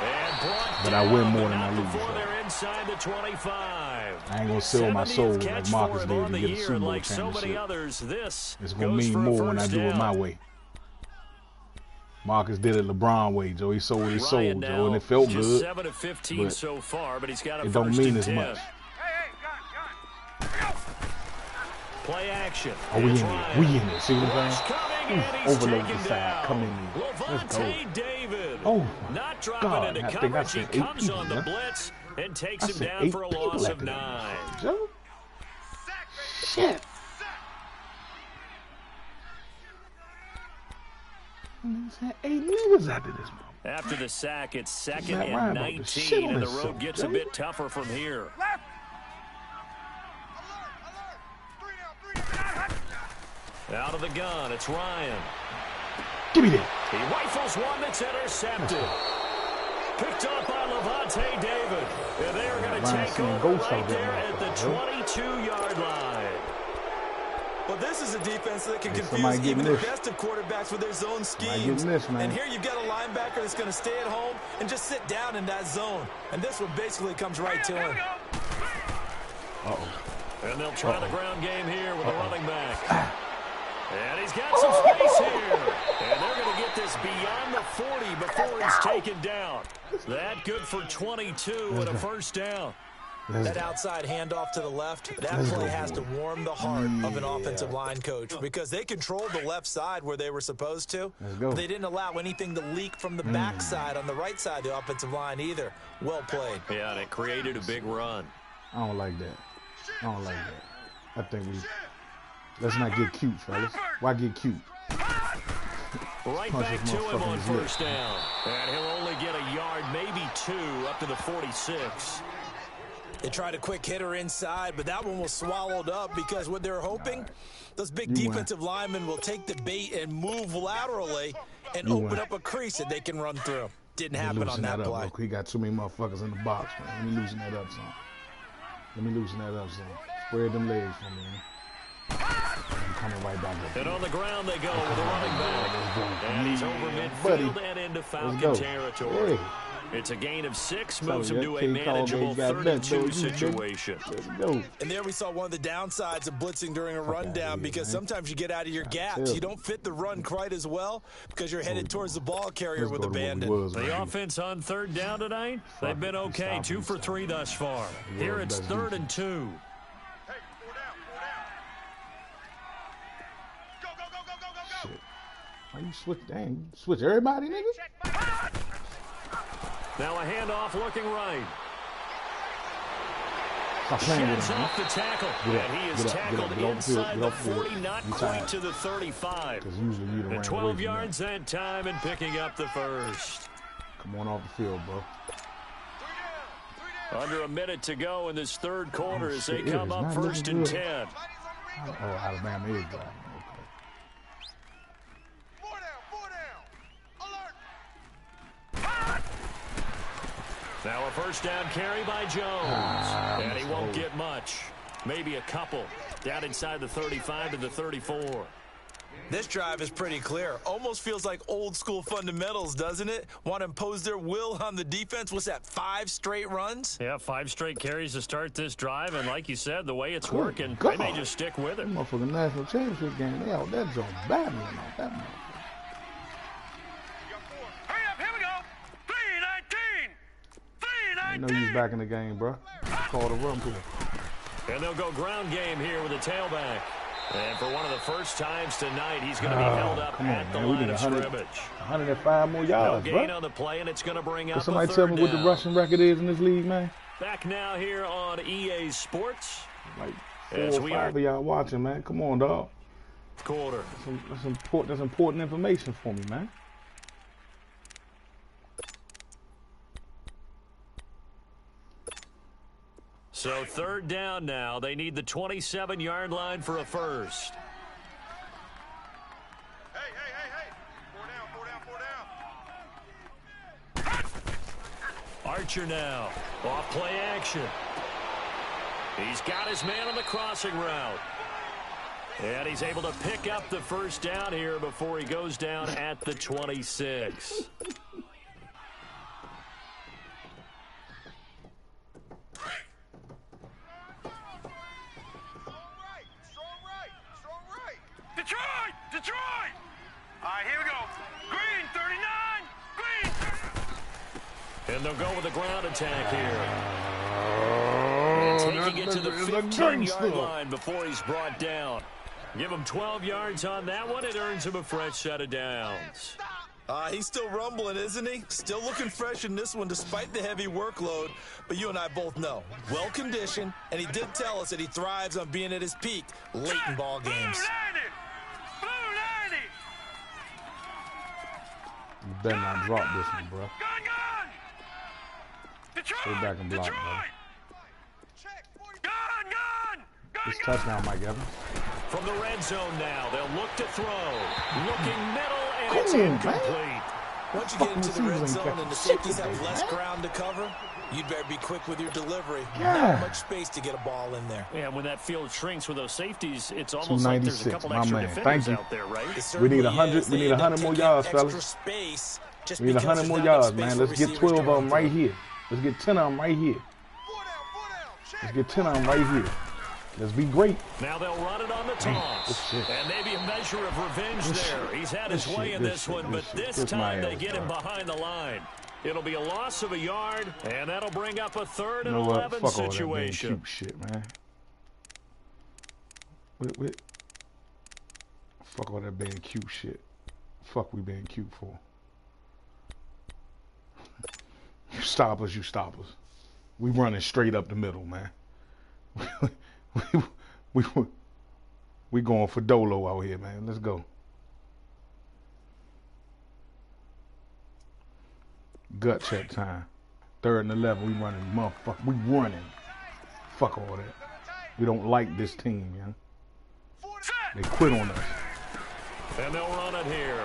And brought But I win down, more but than I not lose, before so. they're inside the 25. I ain't gonna sell my soul 70th like catch Marcus for him did on to the get a year, Super and Bowl like so many championship. others, this It's gonna goes mean for a more when I first do it down. my way. Marcus did it LeBron way, Joe. He sold his soul, Ryan Joe, and now it felt just good. 7 of 15 but so far, but he's got a It first don't mean and as 10. much. Play action. Oh, we in It's it. Ryan. We in it. See what I'm Rush saying? coming, and he's Overload taken the side. down. Come in there. Let's go. Levante David. Oh, Not dropping God. into I think I coverage. He said 8 comes on the people, huh? blitz and takes I him said down 8 for a people loss of after that. 9. Joe? Shit. I said 8 niggas after this one. After the sack, it's second Matt and Ryan about to shit 19, on and the himself, road gets a Joe. bit tougher from here. Left. Alert. 3 down. Out of the gun, it's Ryan. Give me that. He rifles one that's intercepted. Picked up by Levante David. And they're going to Ryan take seeing over ghosts right out there, there at the motherfucker, 22-yard line. Well, this is a defense that can Hey, confuse somebody even getting the this. best of quarterbacks with their zone Somebody schemes. getting this, man. And here you've got a linebacker that's going to stay at home and just sit down in that zone. And this one basically comes right to him. Uh-oh. And they'll try the ground game here with the running back. And he's got some space here. And they're going to get this beyond the 40 before he's taken down. That good for 22 and a first down. That outside handoff to the left, that play has to warm the heart of an offensive line coach because they controlled the left side where they were supposed to. Let's go. But they didn't allow anything to leak from the backside on the right side of the offensive line either. Well played. Yeah, and it created a big run. I don't like that. I don't like that. I think let's not get cute, fellas. Why get cute? Right Punch back his to him on motherfucking lip. first down. And he'll only get a yard, maybe 2, up to the 46. They tried a quick hitter inside, but that one was swallowed up because what they're hoping, those big You win. defensive linemen will take the bait and move laterally and You open win. up a crease that they can run through. Didn't Let me happen on loosen that up, play. look. He got too many motherfuckers in the box, man. Let me loosen that up some. Spread them legs for me, man. I'm coming right back up. And on the ground they go with a running back. And he's over midfield Buddy. and into Let's Falcon go. territory. Hey. It's a gain of 6, moves him to a manageable 32 situation. Let's go. And there we saw one of the downsides of blitzing during a rundown because sometimes you get out of your gaps. You don't fit the run quite as well because you're headed towards the ball carrier with abandon. The offense on 3rd down tonight, they've been okay. 2 for 3 thus far. Here it's 3rd and 2. Why you switch? Dang, switch everybody, nigga. Now a handoff looking right. Stop playing with Sheds him, off the tackle, and he is tackled inside the 40, not quite to the 35. And 12 yards that time and picking up the first. Come on off the field, bro. Under a minute to go in this 3rd quarter as they come up 1st and 10. Oh, Alabama is driving. Now a 1st down carry by Jones, and he won't get much. Maybe a couple. Down inside the 35 to the 34. This drive is pretty clear. Almost feels like old school fundamentals, doesn't it? Want to impose their will on the defense. What's that, 5 straight runs? Yeah, 5 straight carries to start this drive, and like you said, the way it's working, they may just stick with it. Motherfucking national championship game, they out that joint battling out that motherfucker. I know you was back in the game, bro. Call the run play. And they'll go ground game here with a tailback. And for one of the first times tonight, he's going to be held up at the line of scrimmage. 105 more yards, no gain on the play, and it's going to bring up somebody tell me what the rushing record is in this league, man? Back now here on EA Sports. Like 4 or 5 of y'all watching, man. Come on, dog. Quarter. That's important information for me, man. So 3rd down now. They need the 27-yard line for a first. Hey. 4 down. Archer now. Off play action. He's got his man on the crossing route. And he's able to pick up the 1st down here before he goes down at the 26. Detroit! All right, here we go. Green, 39. Green. And they'll go with a ground attack here. And taking it to the 15-yard line before he's brought down. Give him 12 yards on that one. It earns him a fresh set of downs. He's still rumbling, isn't he? Still looking fresh in this one despite the heavy workload. But you and I both know, well-conditioned, and he did tell us that he thrives on being at his peak late in ball games. You better not drop this one, bro. Gun! Detroit! Stay back and block, bro. Gun! This touchdown, Mike Evans. From the red zone now, they'll look to throw. Looking middle, and it's incomplete. Once you get into the red zone and the safeties have less ground to cover, you'd better be quick with your delivery. Not much space to get a ball in there. Yeah, when that field shrinks with those safeties, it's almost like there's a couple extra defenders out there, right? We need 100. We need 100 more yards, fellas. We need 100 more yards, man. Let's get 12 of them right here. Let's get 10 of them right here. Let's get 10 of them right here. Let's be great. Now they'll run it on the toss. And maybe a measure of revenge there. He's had his way in this one, but this time they get him behind the line. It'll be a loss of a yard, and that'll bring up a 3rd and 11 situation. All that cute shit, man. Fuck all that being cute shit. Fuck we being cute for. You stop us, you stop us. We running straight up the middle, man. We going for Dolo out here, man. Let's go. Gut check time. 3rd and 11. We running, motherfucker. We running. Fuck all that. We don't like this team, man. They quit on us. And they'll run it here.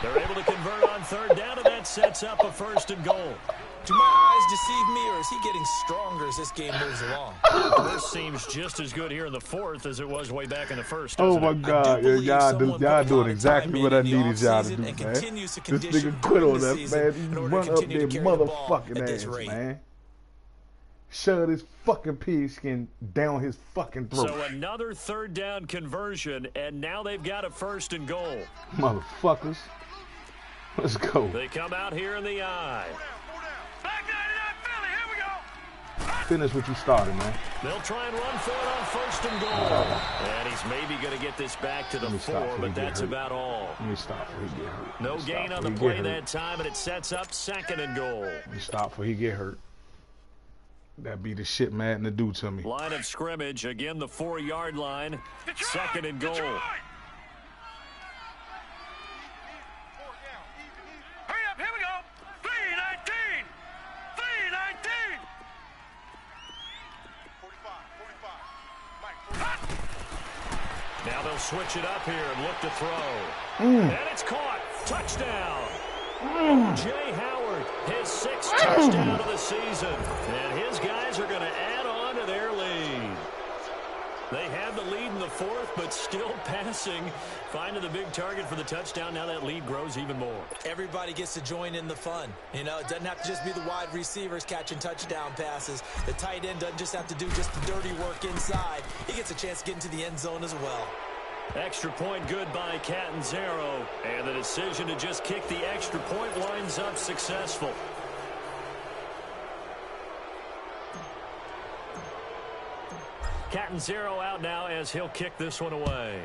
They're able to convert on 3rd down, and that sets up a 1st and goal. Do my eyes deceive me, or is he getting stronger as this game moves along? This seems just as good here in the fourth as it was way back in the first. Oh my it? God, y'all doing exactly what I needed y'all to do, man. This nigga quit on that, man. He run up their motherfucking ass, man. Shove his fucking pigskin down his fucking throat. So another third down conversion, and now they've got a 1st and goal. Motherfuckers. Let's go. They come out here in the eye. Finish what you started, man. They'll try and run for it on 1st and goal. And he's maybe going to get this back to the 4, but that's about all. Let me stop before he get hurt. No gain on the play that time, and it sets up 2nd and goal. Let me stop before he get hurt. That'd be the shit Madden to do to me. Line of scrimmage, again the 4-yard line. 2nd and goal. Hurry up, here we go. 3:19. 3:19. 45. Now they'll switch it up here and look to throw. And it's caught. Touchdown. Jay Howard, his 6th touchdown of the season. And his guys are going to add on to their lead. They have the lead in the 4th, but still passing. Finding the big target for the touchdown. Now that lead grows even more. Everybody gets to join in the fun. You know, it doesn't have to just be the wide receivers catching touchdown passes. The tight end doesn't just have to do just the dirty work inside. He gets a chance to get into the end zone as well. Extra point good by Catanzaro. And the decision to just kick the extra point winds up successful. Catanzaro out now as he'll kick this one away.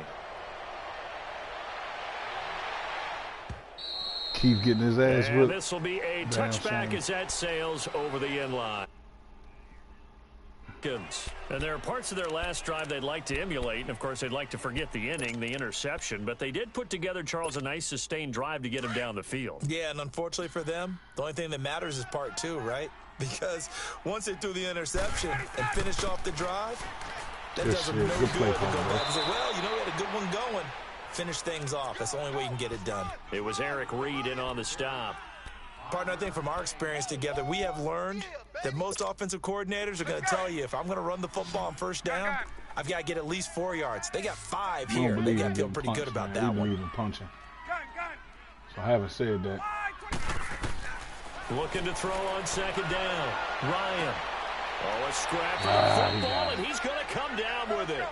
Keep getting his ass whipped. This will be a touchback as that sails over the end line. And there are parts of their last drive they'd like to emulate. And, of course, they'd like to forget the inning, the interception. But they did put together, Charles, a nice sustained drive to get him down the field. Yeah, and unfortunately for them, the only thing that matters is part 2, right? Because once they threw the interception and finished off the drive, that does them no good to go back and say, well, you know, we had a good one going. Finish things off. That's the only way you can get it done. It was Eric Reed in on the stop. Partner, I think from our experience together, we have learned that most offensive coordinators are going to tell you, if I'm going to run the football on 1st down, I've got to get at least 4 yards. They got 5 here. They got to feel pretty good about that one. Even punching. So I haven't said that. Looking to throw on 2nd down. Ryan. Oh, a scrap for the football, and he's going to come down with it.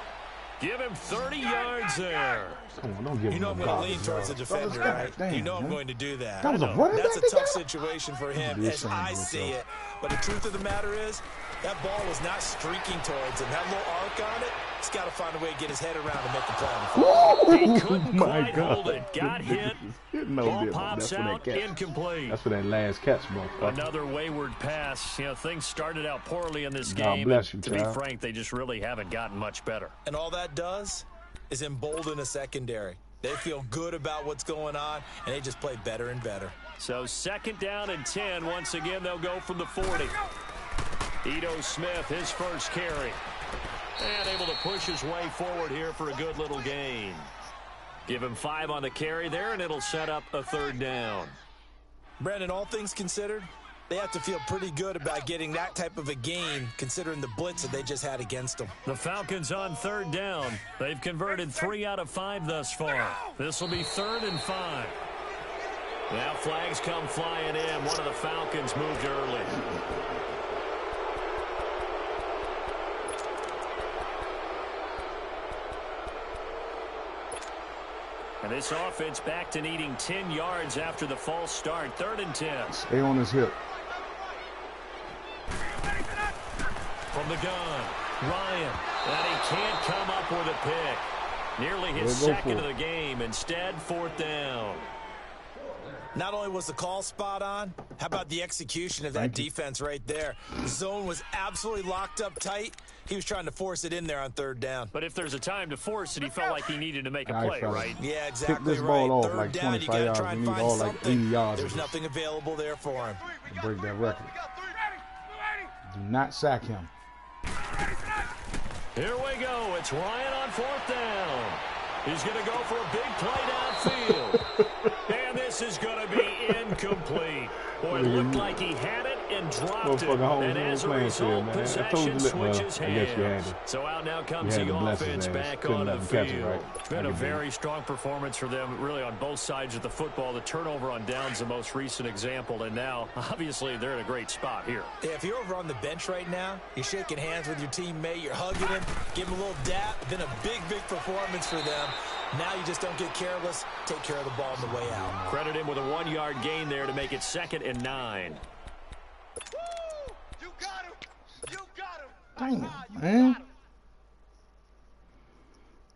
Give him 30 yards there. Come on, don't give him You know I'm going to lean towards the defender, right? Damn, you know I'm going to do that. That was a running That's a back tough there? situation for him as I see it. But the truth of the matter is, that ball was not streaking towards him. That little arc on it, he's got to find a way to get his head around and make the play. He couldn't quite hold it. Got hit. Ball pops out, incomplete. That's for that last catch, bro. Another wayward pass. You know, things started out poorly in this God game. bless you, to be child. frank, they just really haven't gotten much better. And all that does is embolden a secondary. They feel good about what's going on, and they just play better and better. So 2nd down and 10. Once again, they'll go from the 40. Ito Smith, his first carry. And able to push his way forward here for a good little gain. Give him 5 on the carry there, and it'll set up a 3rd down. Brandon, all things considered, they have to feel pretty good about getting that type of a gain, considering the blitz that they just had against them. The Falcons on 3rd down. They've converted 3 out of 5 thus far. This will be 3rd and 5. Now flags come flying in. One of the Falcons moved early. And this offense back to needing 10 yards after the false start. 3rd and 10. Stay on his hip. From the gun, Ryan. And he can't come up with a pick. Nearly his 2nd of the game. Instead, 4th down. Not only was the call spot on, how about the execution of that defense right there? The zone was absolutely locked up tight. He was trying to force it in there on 3rd down. But if there's a time to force it, he felt like he needed to make a play, right? Yeah, exactly. Pick this ball off 3rd like down, 25 yards. try and We need find all like 80 yards. There's nothing available there for him. To break that record. Do not sack him. Here we go. It's Ryan on 4th down. He's going to go for a big play downfield. And this is going to be incomplete. Boy, it looked like he had it, and dropped it. And as a result, possession switches hands. So out now comes the offense back on the field. Been a very strong performance for them, really, on both sides of the football. The turnover on downs the most recent example, and now, obviously, they're in a great spot here. Yeah, if you're over on the bench right now, you're shaking hands with your teammate, you're hugging him, give him a little dap. Been a big, big performance for them. Now you just don't get careless. Take care of the ball on the way out. Credit him with a 1-yard gain there to make it 2nd and 9. You got him. You got him. Dang it, man.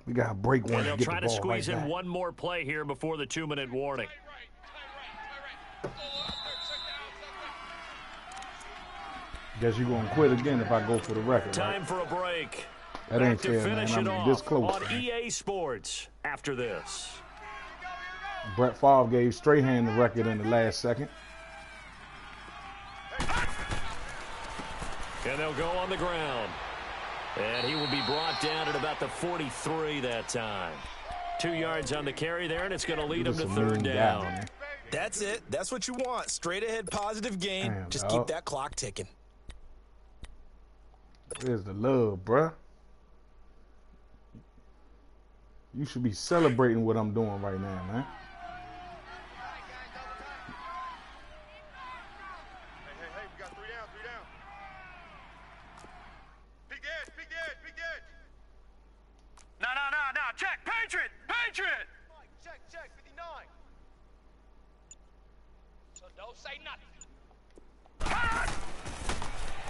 We got to break one And they'll to get try the to ball squeeze right in back. one more play here before the 2-minute warning. Guess you're going to quit again if I go for the record, Time right? for a break. That ain't Back to fair, finish man. it I'm this off close, on man. EA Sports after this. Brett Favre gave Strahan the record in the last second. And they'll go on the ground. And he will be brought down at about the 43 that time. 2 yards on the carry there, and it's going to lead him to 3rd down. That's it. That's what you want. Straight ahead, positive game. Damn, just dog. keep that clock ticking. Where's the love, bruh? You should be celebrating what I'm doing right now, man. Hey, we got 3 down, 3 down. Big edge, big edge, big edge. No. Check, Patriot. Check, 59. So don't say nothing.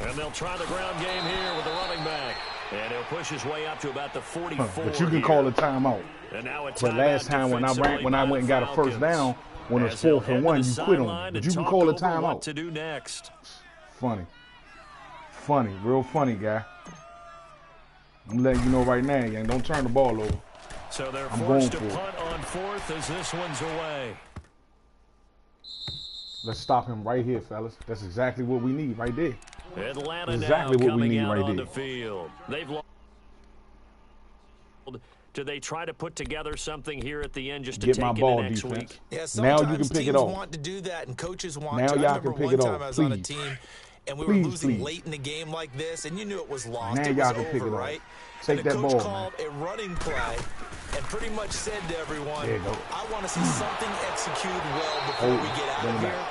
And they'll try the ground game here with the running back. And he'll push his way up to about the 44. But you can call a timeout. And now a But last time when I went and got a first down, when it was 4th and 1, you quit on me. But you can call a timeout. What to do next? Funny, real funny, guy. I'm letting you know right now, gang. Don't turn the ball over. So they're I'm forced to going for it. punt on 4th as this one's away. Let's stop him right here, fellas. That's exactly what we need right there. Atlanta Exactly now what we coming need out right on there. the field. They've lost. Do they try to put together something here at the end just to Get take my it ball next defense. week? Yeah, Now sometimes you can pick it teams off. want to do that, and coaches want Now to. y'all I remember can pick one it time off, I was on a please. team, and we were Please, losing please. late in the game like this, and you knew it was lost. Now It y'all was can over, pick it off. right? Take and the that coach ball, called a running play and pretty much said to everyone, There you go. I want to see something executed well before we get out bring of it here. back.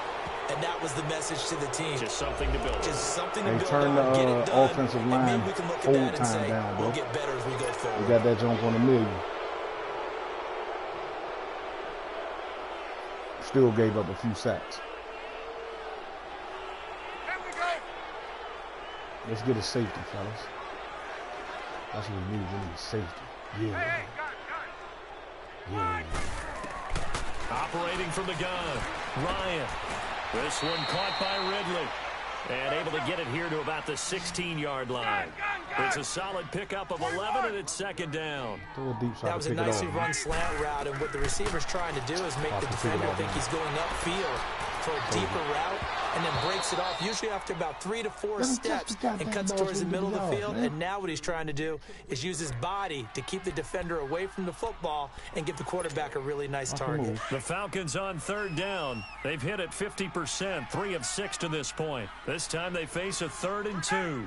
And that was the message to the team. Just something to build. Just something to Hey, build turn on, get the it done, offensive and line maybe we can look at hold that and time say, down, bro. we'll get better as we go forward. We got that jump on $1 million. Still gave up a few sacks. Here we go. Let's get a safety, fellas. That's what we need. We need safety. Yeah. Hey, got it. Operating from the gun, Ryan. This one caught by Ridley. And able to get it here to about the 16-yard line. It's a solid pickup of 11, and it's 2nd down. Throw a deep shot That was to a pick it nicely off, run man. slant route, and what the receiver's trying to do is make the defender think he's going upfield for a deeper route, and then breaks it off, usually after about 3 to 4 Let him touch steps, the goddamn and cuts ball towards the through the middle of the yard, field. man. And now what he's trying to do is use his body to keep the defender away from the football and give the quarterback a really nice target. The Falcons on 3rd down. They've hit it 50%, 3 of 6 to this point. This time they face a 3rd and 2.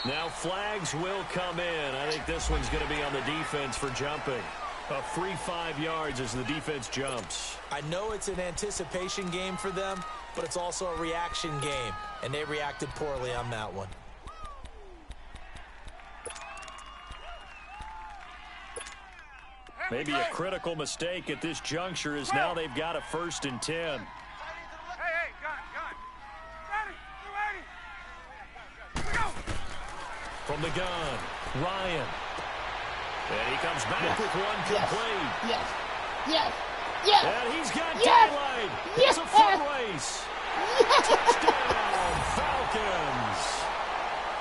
Now flags will come in. I think this one's going to be on the defense for jumping. A free 5 yards as the defense jumps. I know it's an anticipation game for them, but it's also a reaction game, and they reacted poorly on that one. Maybe a critical mistake at this juncture is now they've got a 1st and 10. Hey, gun. Ready. Go. From the gun, Ryan. And he comes back with one complete. Yes. And he's got daylight. It's a foot race. Touchdown, Falcons.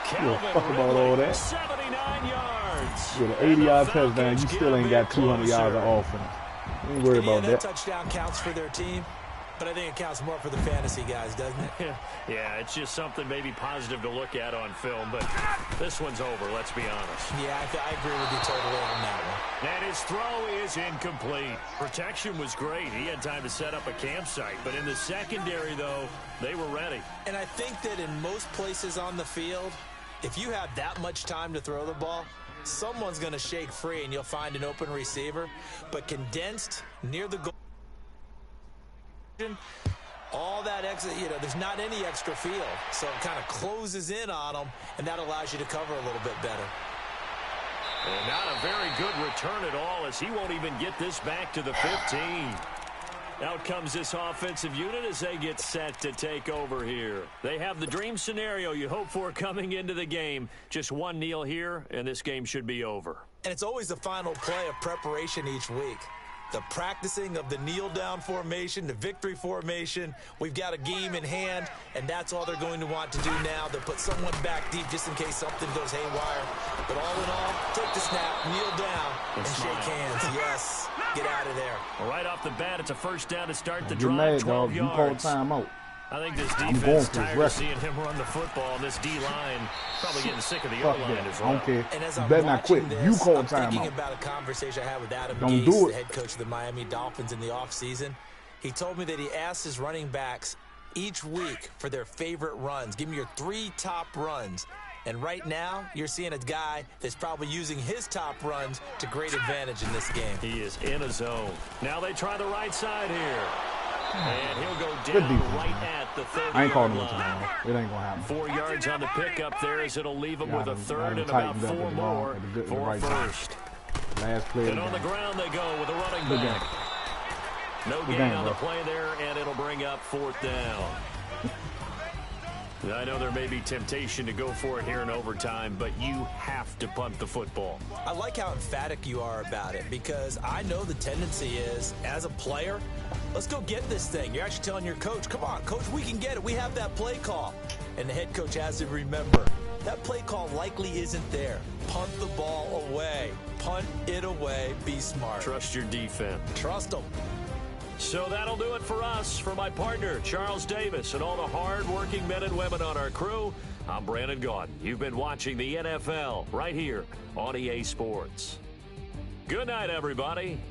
fuck Calvin about all Ridley, that. 79 yards. With an And the 80-yard touchdown, Falcons you still get a ain't got bit 200 yards closer. of offense. You ain't worried Yeah, about that that. touchdown counts for their team. But I think it counts more for the fantasy guys, doesn't it? Yeah, it's just something maybe positive to look at on film, but this one's over, let's be honest. Yeah, I agree with you totally on that one. And his throw is incomplete. Protection was great. He had time to set up a campsite, but in the secondary, though, they were ready. And I think that in most places on the field, if you have that much time to throw the ball, someone's going to shake free and you'll find an open receiver. But condensed near the goal, all that extra, there's not any extra field. So it kind of closes in on them, and that allows you to cover a little bit better. And not a very good return at all, as he won't even get this back to the 15. Out comes this offensive unit as they get set to take over here. They have the dream scenario you hope for coming into the game. Just one kneel here, and this game should be over. And it's always the final play of preparation each week. The practicing of the kneel-down formation, the victory formation. We've got a game in hand, and that's all they're going to want to do now. They'll put someone back deep just in case something goes haywire. But all in all, take the snap, kneel down, and shake hands. Yes, get out of there. Well, right off the bat, it's a first down to start the Get drive, mad, 12 dog. yards. You call timeout. I think this going defense for tired his of seeing him run the football, and this D-line probably getting sick of the Fuck O-line that. as I well. don't care. And as You I'm better not quit. watching You this, call I'm thinking timeout. about a conversation I had with Adam Don't Gase, do the it. head coach of the Miami Dolphins in the offseason. He told me that he asked his running backs each week for their favorite runs. Give me your 3 top runs. And right now, you're seeing a guy that's probably using his top runs to great advantage in this game. He is in a zone. Now they try the right side here. And he'll go Good down defense, right man. at the 30-yard I ain't calling no line. timeout. It ain't going to happen. 4 yards on the pickup there as it'll leave him with a third and Gotta about tighten up 4 at the more wrong- at the for right time. first. Last play of And the on the game. ground they go with a running Good back. game. No Good gain game, on the bro. play there, and it'll bring up 4th down. I know there may be temptation to go for it here in overtime, but you have to punt the football. I like how emphatic you are about it because I know the tendency is, as a player, let's go get this thing. You're actually telling your coach, come on, coach, we can get it. We have that play call. And the head coach has to remember, that play call likely isn't there. Punt the ball away. Punt it away. Be smart. Trust your defense. Trust them. So that'll do it for us. For my partner, Charles Davis, and all the hard-working men and women on our crew, I'm Brandon Gaudin. You've been watching the NFL right here on EA Sports. Good night, everybody.